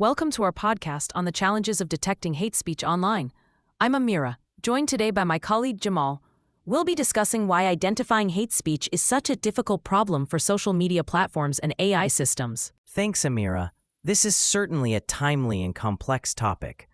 Welcome to our podcast on the challenges of detecting hate speech online. I'm Amira, joined today by my colleague Jamal. We'll be discussing why identifying hate speech is such a difficult problem for social media platforms and AI systems. Thanks, Amira. This is certainly a timely and complex topic.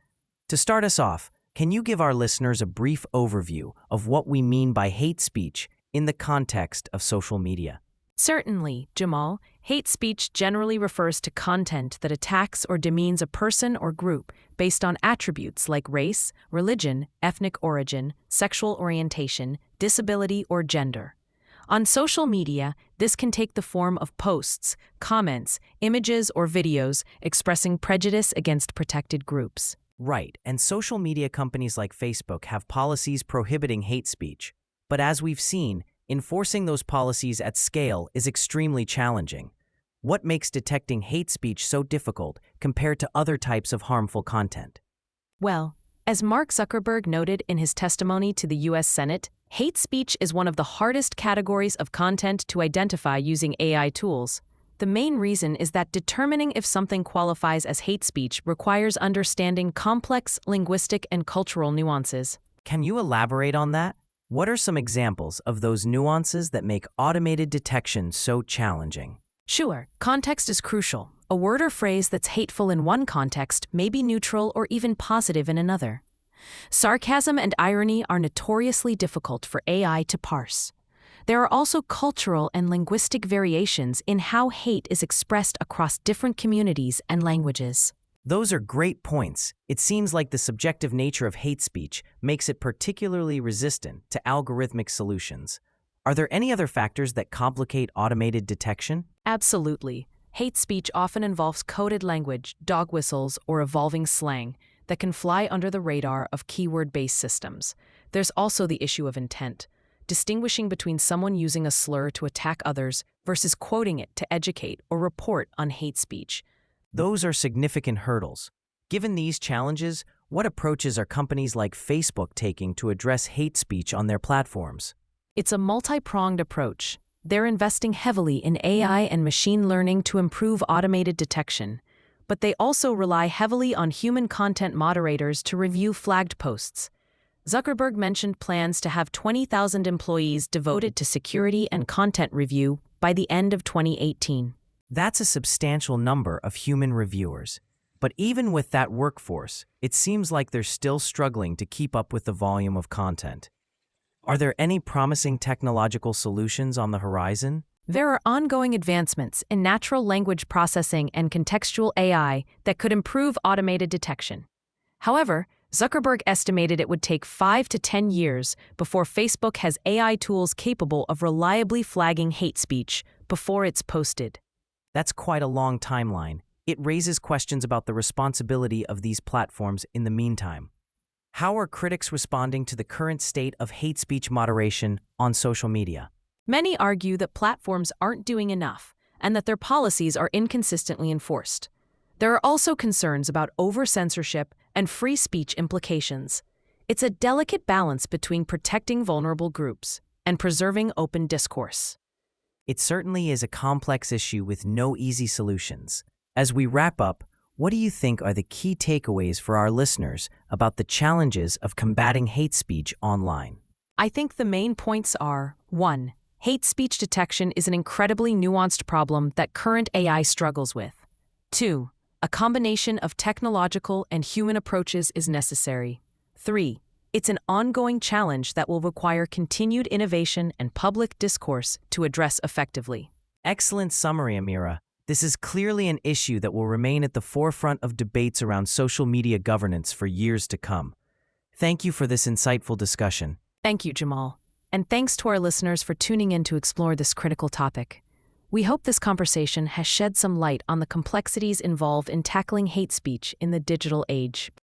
To start us off, can you give our listeners a brief overview of what we mean by hate speech in the context of social media? Certainly, Jamal. Hate speech generally refers to content that attacks or demeans a person or group based on attributes like race, religion, ethnic origin, sexual orientation, disability, or gender. On social media, this can take the form of posts, comments, images, or videos expressing prejudice against protected groups. Right, and social media companies like Facebook have policies prohibiting hate speech. But as we've seen, enforcing those policies at scale is extremely challenging. What makes detecting hate speech so difficult compared to other types of harmful content? Well, as Mark Zuckerberg noted in his testimony to the U.S. Senate, hate speech is one of the hardest categories of content to identify using AI tools. The main reason is that determining if something qualifies as hate speech requires understanding complex linguistic and cultural nuances. Can you elaborate on that? What are some examples of those nuances that make automated detection so challenging? Sure, context is crucial. A word or phrase that's hateful in one context may be neutral or even positive in another. Sarcasm and irony are notoriously difficult for AI to parse. There are also cultural and linguistic variations in how hate is expressed across different communities and languages. Those are great points. It seems like the subjective nature of hate speech makes it particularly resistant to algorithmic solutions. Are there any other factors that complicate automated detection? Absolutely. Hate speech often involves coded language, dog whistles, or evolving slang that can fly under the radar of keyword-based systems. There's also the issue of intent, distinguishing between someone using a slur to attack others versus quoting it to educate or report on hate speech. Those are significant hurdles. Given these challenges, what approaches are companies like Facebook taking to address hate speech on their platforms? It's a multi-pronged approach. They're investing heavily in AI and machine learning to improve automated detection, but they also rely heavily on human content moderators to review flagged posts. Zuckerberg mentioned plans to have 20,000 employees devoted to security and content review by the end of 2018. That's a substantial number of human reviewers. But even with that workforce, it seems like they're still struggling to keep up with the volume of content. Are there any promising technological solutions on the horizon? There are ongoing advancements in natural language processing and contextual AI that could improve automated detection. However, Zuckerberg estimated it would take 5 to 10 years before Facebook has AI tools capable of reliably flagging hate speech before it's posted. That's quite a long timeline. It raises questions about the responsibility of these platforms in the meantime. How are critics responding to the current state of hate speech moderation on social media? Many argue that platforms aren't doing enough and that their policies are inconsistently enforced. There are also concerns about over-censorship and free speech implications. It's a delicate balance between protecting vulnerable groups and preserving open discourse. It certainly is a complex issue with no easy solutions. As we wrap up, what do you think are the key takeaways for our listeners about the challenges of combating hate speech online? I think the main points are: 1. Hate speech detection is an incredibly nuanced problem that current AI struggles with. 2. A combination of technological and human approaches is necessary. 3. It's an ongoing challenge that will require continued innovation and public discourse to address effectively. Excellent summary, Amira. This is clearly an issue that will remain at the forefront of debates around social media governance for years to come. Thank you for this insightful discussion. Thank you, Jamal. And thanks to our listeners for tuning in to explore this critical topic. We hope this conversation has shed some light on the complexities involved in tackling hate speech in the digital age.